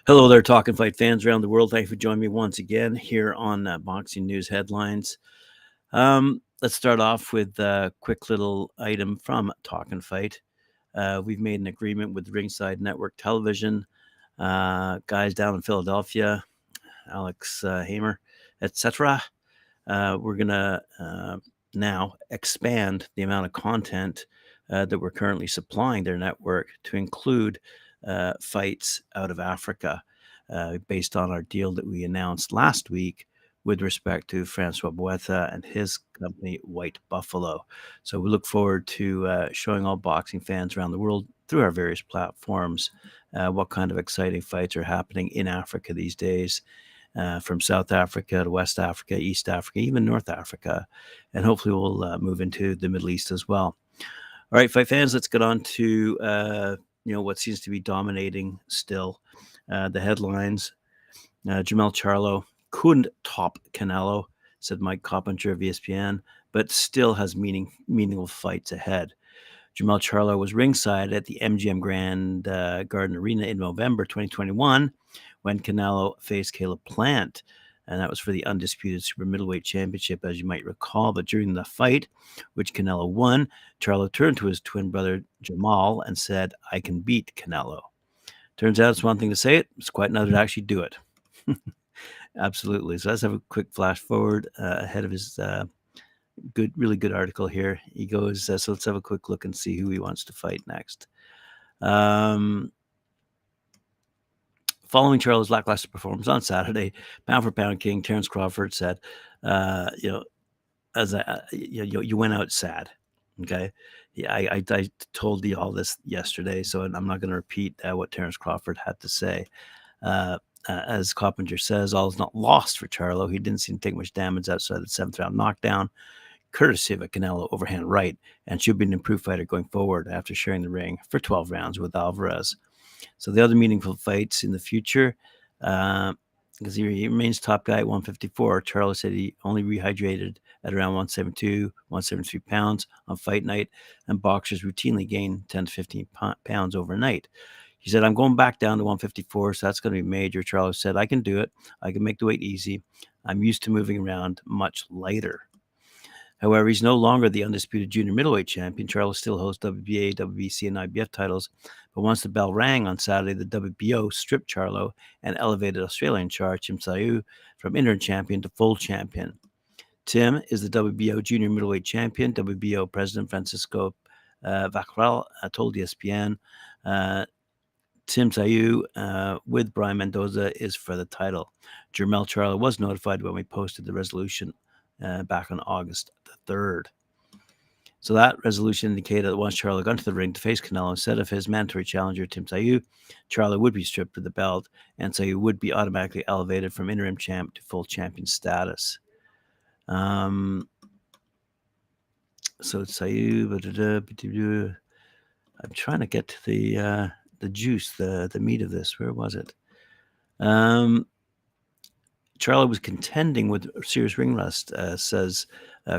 Hello there, Talkin Fight fans around the world. Thank you for joining me once again here on Boxing News Headlines. Let's start off with a quick little item from Talkin Fight. We've made an agreement with Ringside Network Television, guys down in Philadelphia, Alex Hamer, etc. We're going to now expand the amount of content that we're currently supplying their network to include fights out of Africa, based on our deal that we announced last week with respect to Francois Boeta and his company, White Buffalo. So we look forward to showing all boxing fans around the world through our various platforms what kind of exciting fights are happening in Africa these days, from South Africa to West Africa, East Africa, even North Africa. And hopefully we'll move into the Middle East as well. All right, fight fans, let's get on to what seems to be dominating still. The headlines: Jermell Charlo couldn't top Canelo, said Mike Coppinger of ESPN, but still has meaningful fights ahead. Jermell Charlo was ringside at the MGM Grand Garden Arena in November 2021 when Canelo faced Caleb Plant, and that was for the undisputed super middleweight championship, as you might recall. But during the fight, which Canelo won, Charlo turned to his twin brother Jermall and said, "I can beat Canelo." Turns out it's one thing to say it, it's quite another to actually do it. Absolutely. So let's have a quick flash forward ahead of his really good article here. He goes, so let's have a quick look and see who he wants to fight next. Following Charlo's lackluster performance on Saturday, pound-for-pound king Terence Crawford said, you went out sad. Okay, yeah, I told you all this yesterday, so I'm not going to repeat what Terence Crawford had to say. As Coppinger says, all is not lost for Charlo. He didn't seem to take much damage outside the seventh round knockdown, courtesy of a Canelo overhand right, and should be an improved fighter going forward after sharing the ring for 12 rounds with Alvarez. So the other meaningful fights in the future, because he remains top guy at 154. Charlo said he only rehydrated at around 172, 173 pounds on fight night, and boxers routinely gain 10 to 15 pounds overnight. He said, "I'm going back down to 154, so that's going to be major." Charlo said, "I can do it. I can make the weight easy. I'm used to moving around much lighter." However, he's no longer the undisputed junior middleweight champion. Charlo still holds WBA, WBC, and IBF titles, but once the bell rang on Saturday, the WBO stripped Charlo and elevated Australian char Tim Tszyu from interim champion to full champion. Tim is the WBO junior middleweight champion. WBO president Francisco Vaccarel told ESPN Tim Tszyu with Brian Mendoza is for the title. Jermell Charlo was notified when we posted the resolution back on August the 3rd. So that resolution indicated that once Charlo got into the ring to face Canelo, instead of his mandatory challenger, Tim Tszyu, Charlo would be stripped of the belt, and Tszyu would be automatically elevated from interim champ to full champion status. So Tszyu, I'm trying to get to the juice, the meat of this. Where was it? Charlo was contending with serious ring rust, says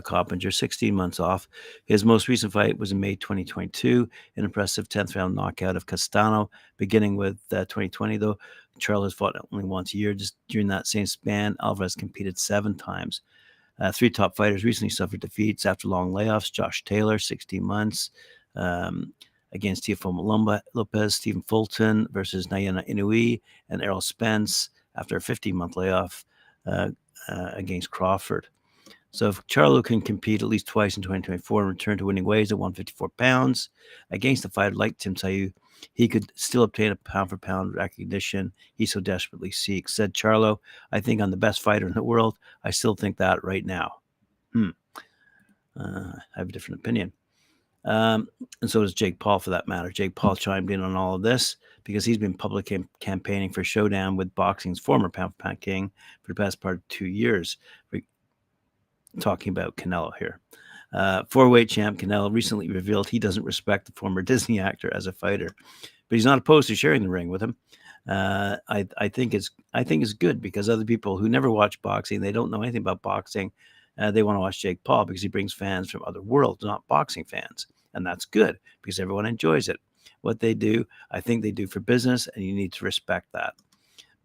Coppinger, 16 months off. His most recent fight was in May 2022, an impressive 10th round knockout of Castano. Beginning with 2020, though, Charlo has fought only once a year. Just during that same span, Alvarez competed 7 times. 3 top fighters recently suffered defeats after long layoffs. Josh Taylor, 16 months, against Teofimo Lopez. Stephen Fulton versus Nayana Inoue, and Errol Spence after a 15-month layoff against Crawford. So if Charlo can compete at least twice in 2024 and return to winning ways at 154 pounds against a fighter like Tim Tszyu, he could still obtain a pound-for-pound recognition he so desperately seeks. Said Charlo, "I think I'm the best fighter in the world. I still think that right now." I have a different opinion. And so does Jake Paul, for that matter. Jake Paul chimed in on all of this because he's been public campaigning for showdown with boxing's former pound-for-pound king for the past part of 2 years. We're talking about Canelo here. 4-weight champ Canelo recently revealed he doesn't respect the former Disney actor as a fighter, but he's not opposed to sharing the ring with him. I think it's good because other people who never watch boxing, they don't know anything about boxing, they want to watch Jake Paul because he brings fans from other worlds, not boxing fans. And that's good because everyone enjoys it. What they do, I think they do for business, and you need to respect that.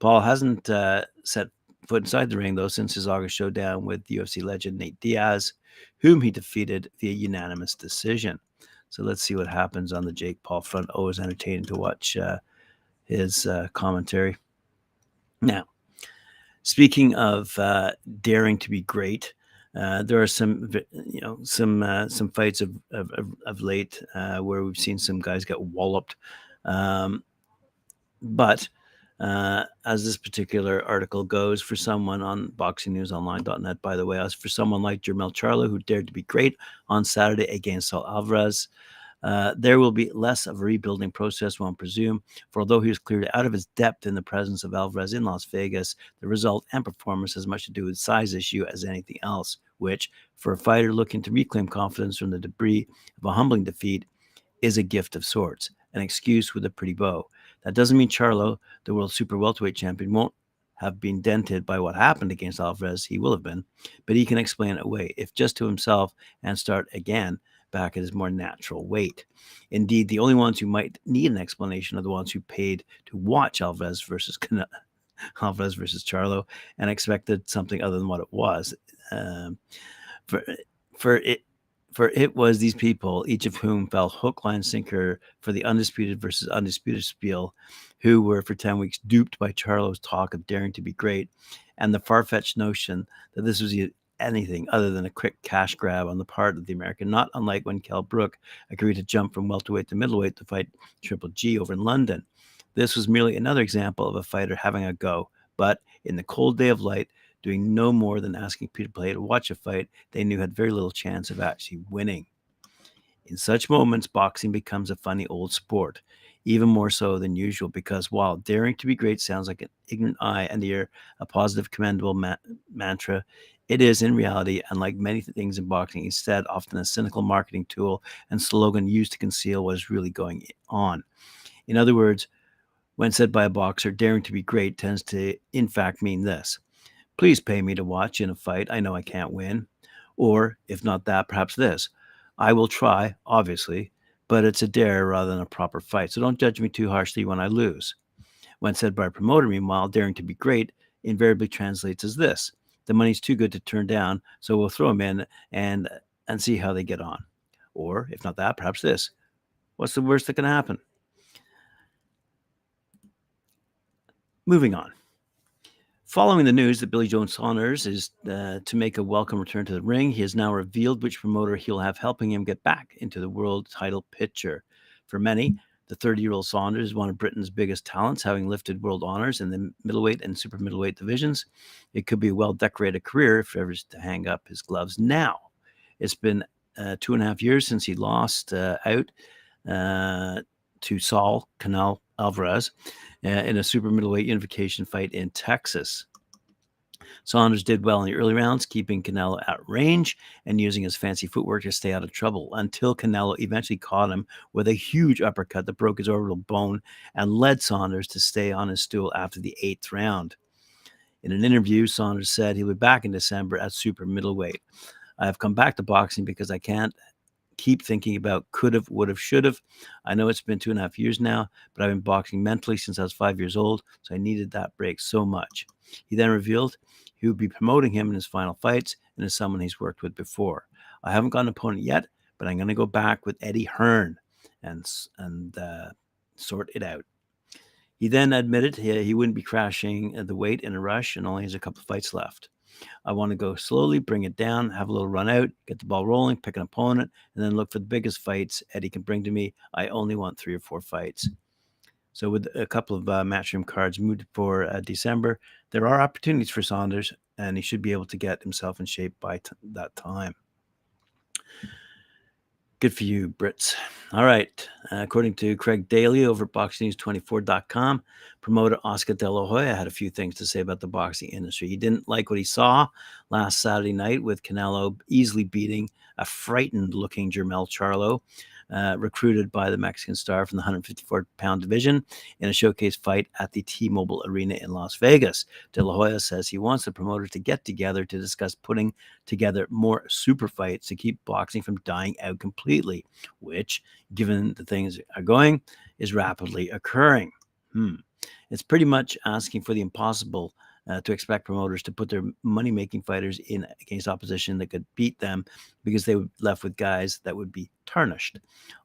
Paul hasn't set foot inside the ring, though, since his August showdown with UFC legend Nate Diaz, whom he defeated via unanimous decision. So let's see what happens on the Jake Paul front. Always entertaining to watch his commentary. Now, speaking of daring to be great, there are some fights of late where we've seen some guys get walloped. But as this particular article goes, for someone on boxingnewsonline.net, by the way, as for someone like Jermell Charlo, who dared to be great on Saturday against Saul Alvarez, there will be less of a rebuilding process, one presume, for although he was cleared out of his depth in the presence of Alvarez in Las Vegas, the result and performance has much to do with size issue as anything else, which, for a fighter looking to reclaim confidence from the debris of a humbling defeat, is a gift of sorts, an excuse with a pretty bow. That doesn't mean Charlo, the world super welterweight champion, won't have been dented by what happened against Alvarez. He will have been, but he can explain it away, if just to himself, and start again back at his more natural weight. Indeed, the only ones who might need an explanation are the ones who paid to watch Alvarez versus Charlo and expected something other than what it was. For it was these people, each of whom fell hook, line, sinker for the undisputed versus undisputed spiel, who were for 10 weeks duped by Charlo's talk of daring to be great and the far-fetched notion that this was anything other than a quick cash grab on the part of the American, not unlike when Kell Brook agreed to jump from welterweight to middleweight to fight Triple G over in London. This was merely another example of a fighter having a go, but in the cold day of light, doing no more than asking people to play to watch a fight they knew had very little chance of actually winning. In such moments, boxing becomes a funny old sport, even more so than usual, because while daring to be great sounds like an ignorant eye and ear, a positive, commendable mantra, it is in reality, unlike many things in boxing, instead often a cynical marketing tool and slogan used to conceal what is really going on. In other words, when said by a boxer, daring to be great tends to, in fact, mean this: please pay me to watch in a fight I know I can't win. Or, if not that, perhaps this: I will try, obviously, but it's a dare rather than a proper fight, so don't judge me too harshly when I lose. When said by a promoter, meanwhile, daring to be great invariably translates as this: the money's too good to turn down, so we'll throw them in and see how they get on. Or, if not that, perhaps this: what's the worst that can happen? Moving on. Following the news that Billy Joe Saunders is to make a welcome return to the ring, he has now revealed which promoter he'll have helping him get back into the world title picture. For many, the 30-year-old Saunders is one of Britain's biggest talents, having lifted world honors in the middleweight and super middleweight divisions. It could be a well-decorated career if ever to hang up his gloves now. It's been 2.5 years since he lost out to Saul Canelo Alvarez in a super middleweight unification fight in Texas. Saunders did well in the early rounds, keeping Canelo at range and using his fancy footwork to stay out of trouble until Canelo eventually caught him with a huge uppercut that broke his orbital bone and led Saunders to stay on his stool after the 8th round. In an interview, Saunders said he'll be back in December at super middleweight. I have come back to boxing because I can't keep thinking about could have, would have, should have. I know it's been 2.5 years now, but I've been boxing mentally since I was 5 years old, so I needed that break so much. He then revealed he would be promoting him in his final fights and as someone he's worked with before. I haven't got an opponent yet, but I'm going to go back with Eddie Hearn and sort it out. He then admitted he wouldn't be crashing the weight in a rush and only has a couple of fights left. I want to go slowly, bring it down, have a little run out, get the ball rolling, pick an opponent, and then look for the biggest fights Eddie can bring to me. I only want 3 or 4 fights. So with a couple of matchroom cards moved for December, there are opportunities for Saunders, and he should be able to get himself in shape by that time. Good for you, Brits. All right. According to Craig Daly over at BoxingNews24.com, promoter Oscar De La Hoya had a few things to say about the boxing industry. He didn't like what he saw last Saturday night with Canelo easily beating a frightened-looking Jermell Charlo, recruited by the Mexican star from the 154-pound division in a showcase fight at the T-Mobile Arena in Las Vegas. De La Hoya says he wants the promoters to get together to discuss putting together more super fights to keep boxing from dying out completely, which, given the things are going, is rapidly occurring. It's pretty much asking for the impossible to expect promoters to put their money-making fighters in against opposition that could beat them because they would be left with guys that would be tarnished.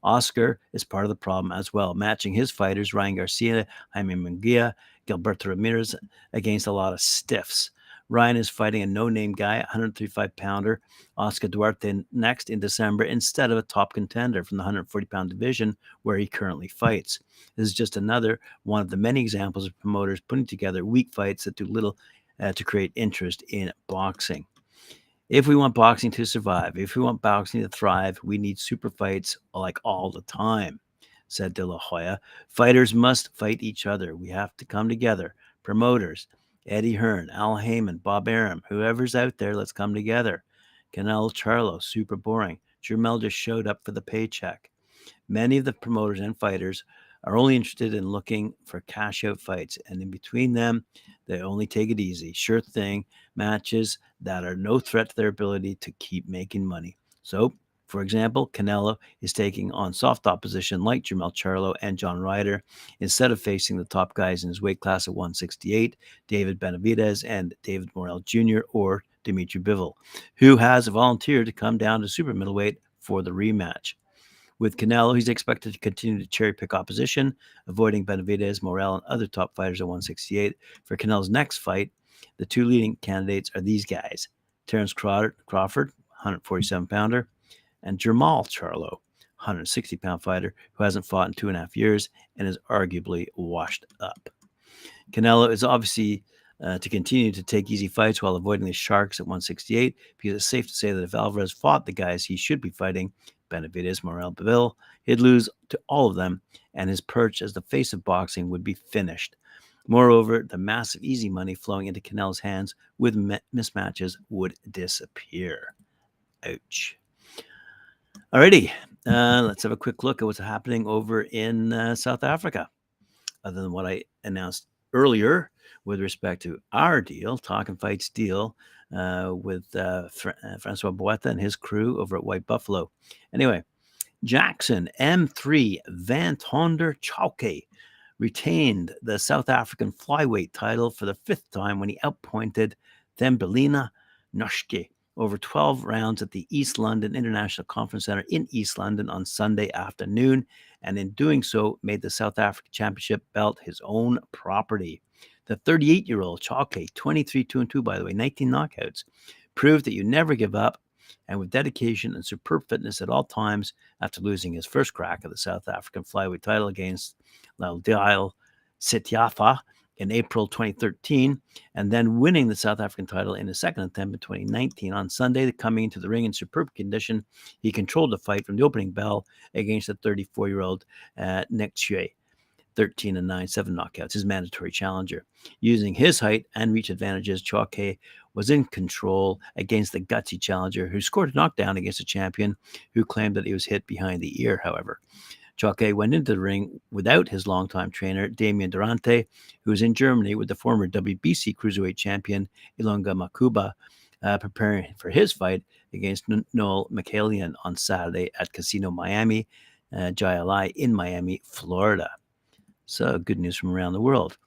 Oscar is part of the problem as well, matching his fighters, Ryan Garcia, Jaime Munguia, Gilberto Ramirez, against a lot of stiffs. Ryan is fighting a no-name guy, 135-pounder, Oscar Duarte, next in December instead of a top contender from the 140-pound division where he currently fights. This is just another one of the many examples of promoters putting together weak fights that do little to create interest in boxing. If we want boxing to survive, if we want boxing to thrive, we need super fights like all the time, said De La Hoya. Fighters must fight each other. We have to come together. Promoters, Eddie Hearn, Al Heyman, Bob Arum, whoever's out there, let's come together. Canelo Charlo, super boring. Jermell just showed up for the paycheck. Many of the promoters and fighters are only interested in looking for cash out fights, and in between them, they only take it easy. Sure thing matches that are no threat to their ability to keep making money. So, for example, Canelo is taking on soft opposition like Jermell Charlo and John Ryder instead of facing the top guys in his weight class at 168, David Benavidez and David Morrell Jr. or Dimitri Bivol, who has volunteered to come down to super middleweight for the rematch. With Canelo, he's expected to continue to cherry-pick opposition, avoiding Benavidez, Morrell, and other top fighters at 168. For Canelo's next fight, the two leading candidates are these guys, Terence Crawford, 147-pounder, and Jermell Charlo, 160-pound fighter who hasn't fought in 2.5 years and is arguably washed up. Canelo is obviously to continue to take easy fights while avoiding the Sharks at 168 because it's safe to say that if Alvarez fought the guys he should be fighting, Benavidez, Morrell, Bivol, he'd lose to all of them, and his perch as the face of boxing would be finished. Moreover, the massive easy money flowing into Canelo's hands with mismatches would disappear. Ouch. Alrighty, let's have a quick look at what's happening over in South Africa. Other than what I announced earlier with respect to our deal, Talkin Fight's deal with Francois Boeta and his crew over at White Buffalo. Anyway, Jackson M3 Van Tonder Chauke retained the South African flyweight title for the 5th time when he outpointed Thembelina Noshke over 12 rounds at the East London International Conference Centre in East London on Sunday afternoon, and in doing so made the South African Championship belt his own property. The 38-year-old Chauke, 23-2-2 by the way, 19 knockouts, proved that you never give up, and with dedication and superb fitness at all times after losing his first crack at the South African flyweight title against Laudile Setiafa in April 2013, and then winning the South African title in his second attempt in 2019. On Sunday, coming into the ring in superb condition, he controlled the fight from the opening bell against the 34-year-old Nick Chue. 13-9, 7 knockouts, his mandatory challenger. Using his height and reach advantages, Chauke was in control against the gutsy challenger who scored a knockdown against a champion who claimed that he was hit behind the ear, however. Chauke went into the ring without his longtime trainer, Damian Durante, who was in Germany with the former WBC cruiserweight champion, Ilunga Makuba, preparing for his fight against Noel Michaelian on Saturday at Casino Miami, Jai in Miami, Florida. So good news from around the world.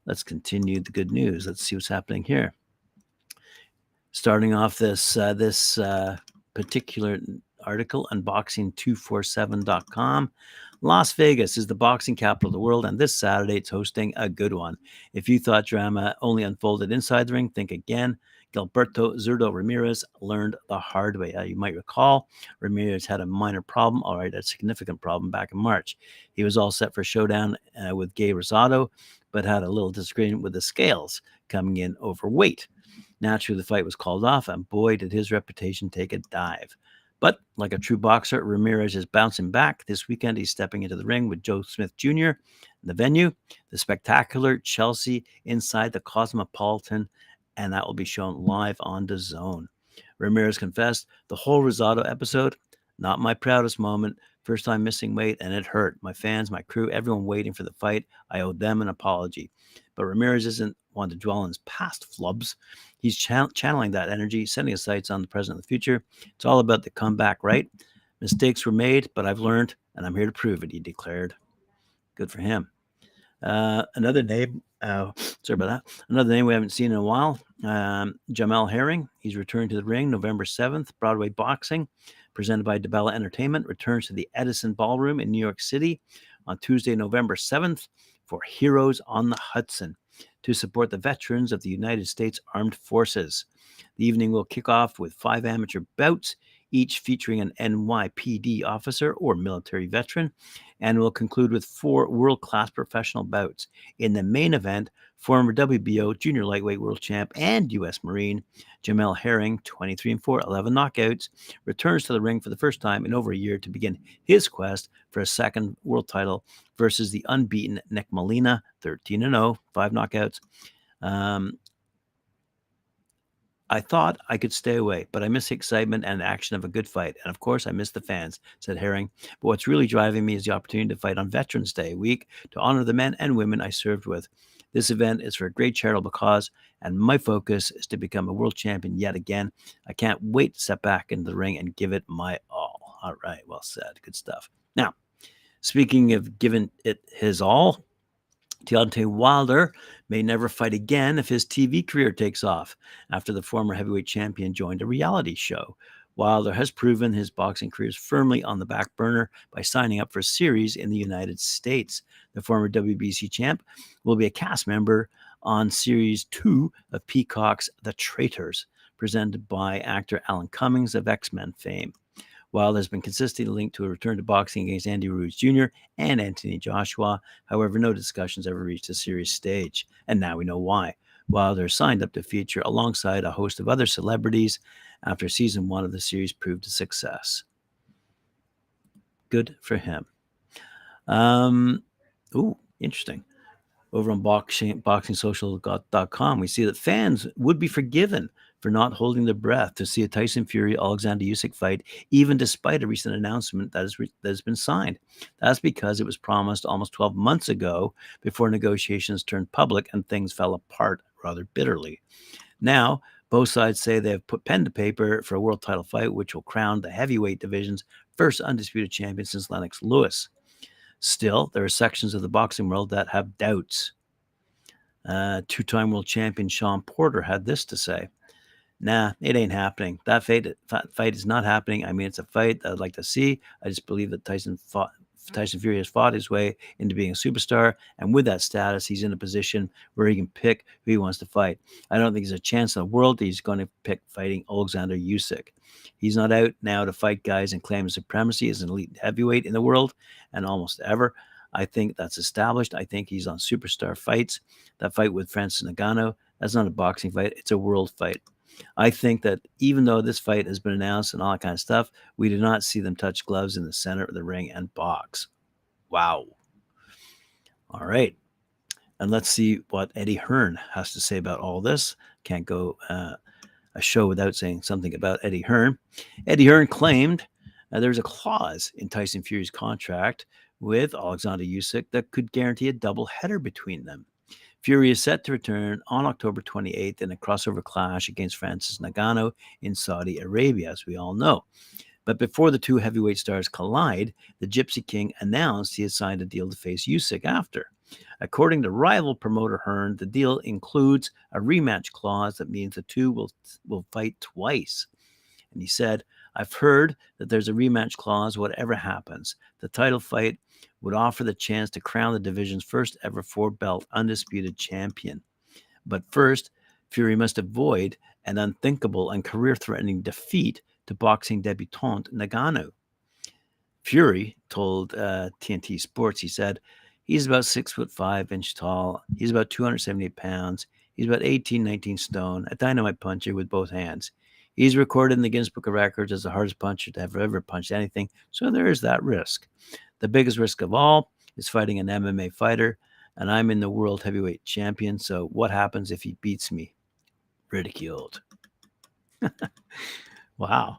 Let's continue the good news. Let's see what's happening here. Starting off this particular article, unboxing247.com. Las Vegas is the boxing capital of the world, and this Saturday it's hosting a good one. If you thought drama only unfolded inside the ring, think again. Gilberto Zurdo Ramirez learned the hard way. You might recall, Ramirez had a minor problem, all right, a significant problem back in March. He was all set for a showdown with Gay Rosado, but had a little disagreement with the scales coming in overweight. Naturally, the fight was called off, and boy, did his reputation take a dive. But like a true boxer, Ramirez is bouncing back. This weekend, he's stepping into the ring with Joe Smith Jr. The venue, the spectacular Chelsea inside the Cosmopolitan, and that will be shown live on DAZN. Ramirez confessed, the whole Rosado episode, not my proudest moment. First time missing weight, and it hurt. My fans, my crew, everyone waiting for the fight. I owe them an apology. But Ramirez isn't one to dwell on his past flubs. He's channeling that energy, setting his sights on the present and the future. It's all about the comeback, right? Mistakes were made, but I've learned, and I'm here to prove it, he declared. Good for him. Another name, sorry about that. Another name we haven't seen in a while, Jermell Herring. He's returning to the ring November 7th. Broadway Boxing, presented by DeBella Entertainment, returns to the Edison Ballroom in New York City on Tuesday, November 7th for Heroes on the Hudson to support the veterans of the United States Armed Forces. The evening will kick off with 5 amateur bouts, each featuring an NYPD officer or military veteran, and will conclude with 4 world-class professional bouts. In the main event, former WBO junior lightweight world champ and U.S. Marine Jermell Herring, 23-4, 11 knockouts, returns to the ring for the first time in over a year to begin his quest for a second world title versus the unbeaten Nick Molina, 13-0, 5 knockouts. I thought I could stay away, but I miss the excitement and action of a good fight. And of course, I miss the fans, said Herring. But what's really driving me is the opportunity to fight on Veterans Day week to honor the men and women I served with. This event is for a great charitable cause, and my focus is to become a world champion yet again. I can't wait to step back into the ring and give it my all. All right, well said. Good stuff. Now, speaking of giving it his all, Deontay Wilder may never fight again if his TV career takes off after the former heavyweight champion joined a reality show. Wilder has proven his boxing career is firmly on the back burner by signing up for a series in the United States. The former WBC champ will be a cast member on Series 2 of Peacock's The Traitors, presented by actor Alan Cummings of X-Men fame. Wilder has been consistently linked to a return to boxing against Andy Ruiz Jr. and Anthony Joshua. However, no discussions ever reached a serious stage, and now we know why. Wilder signed up to feature alongside a host of other celebrities after season 1 of the series proved a success. Good for him. Interesting. Over on boxingsocial.com, we see that fans would be forgiven for not holding their breath to see a Tyson Fury Oleksandr Usyk fight, even despite a recent announcement that has been signed. That's because it was promised almost 12 months ago before negotiations turned public and things fell apart rather bitterly. Now, both sides say they have put pen to paper for a world title fight, which will crown the heavyweight division's first undisputed champion since Lennox Lewis. Still, there are sections of the boxing world that have doubts. Two-time world champion Sean Porter had this to say: "Nah, it ain't happening. That fight is not happening. I mean, it's a fight that I'd like to see. I just believe that Tyson Fury has fought his way into being a superstar, and with that status, he's in a position where he can pick who he wants to fight. I don't think there's a chance in the world that he's going to pick fighting Oleksandr Usyk. He's not out now to fight guys and claim supremacy as an elite heavyweight in the world, and almost ever. I think that's established. I think he's on superstar fights. That fight with Francis Ngannou, that's not a boxing fight. It's a world fight. I think that even though this fight has been announced and all that kind of stuff, we do not see them touch gloves in the center of the ring and box." Wow. All right. And let's see what Eddie Hearn has to say about all this. Can't go a show without saying something about Eddie Hearn. Eddie Hearn claimed there's a clause in Tyson Fury's contract with Oleksandr Usyk that could guarantee a doubleheader between them. Fury is set to return on October 28th in a crossover clash against Francis Ngannou in Saudi Arabia, as we all know. But before the two heavyweight stars collide, the Gypsy King announced he had signed a deal to face Usyk after. According to rival promoter Hearn, the deal includes a rematch clause that means the two will fight twice. And he said, "I've heard that there's a rematch clause whatever happens. The title fight would offer the chance to crown the division's first ever 4-belt undisputed champion. But first, Fury must avoid an unthinkable and career-threatening defeat to boxing debutante Ngannou." Fury told TNT Sports, he said, "He's about 6'5" tall. He's about 278 pounds. He's about 18, 19 stone, a dynamite puncher with both hands. He's recorded in the Guinness Book of Records as the hardest puncher to have ever punched anything, so there is that risk. The biggest risk of all is fighting an MMA fighter, and I'm in the world heavyweight champion, so what happens if he beats me? Ridiculed." Wow.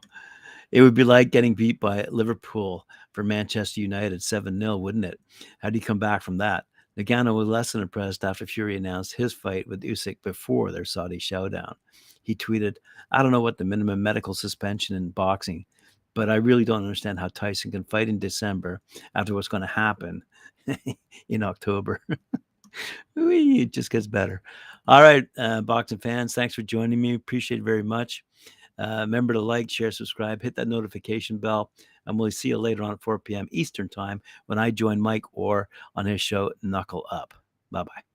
It would be like getting beat by Liverpool for Manchester United 7-0, wouldn't it? How do you come back from that? Ngannou was less than impressed after Fury announced his fight with Usyk before their Saudi showdown. He tweeted, "I don't know what the minimum medical suspension in boxing, but I really don't understand how Tyson can fight in December after what's going to happen in October." It just gets better. All right, boxing fans, thanks for joining me. Appreciate it very much. Remember to like, share, subscribe, hit that notification bell, and we'll see you later on at 4 p.m. Eastern Time when I join Mike Orr on his show, Knuckle Up. Bye-bye.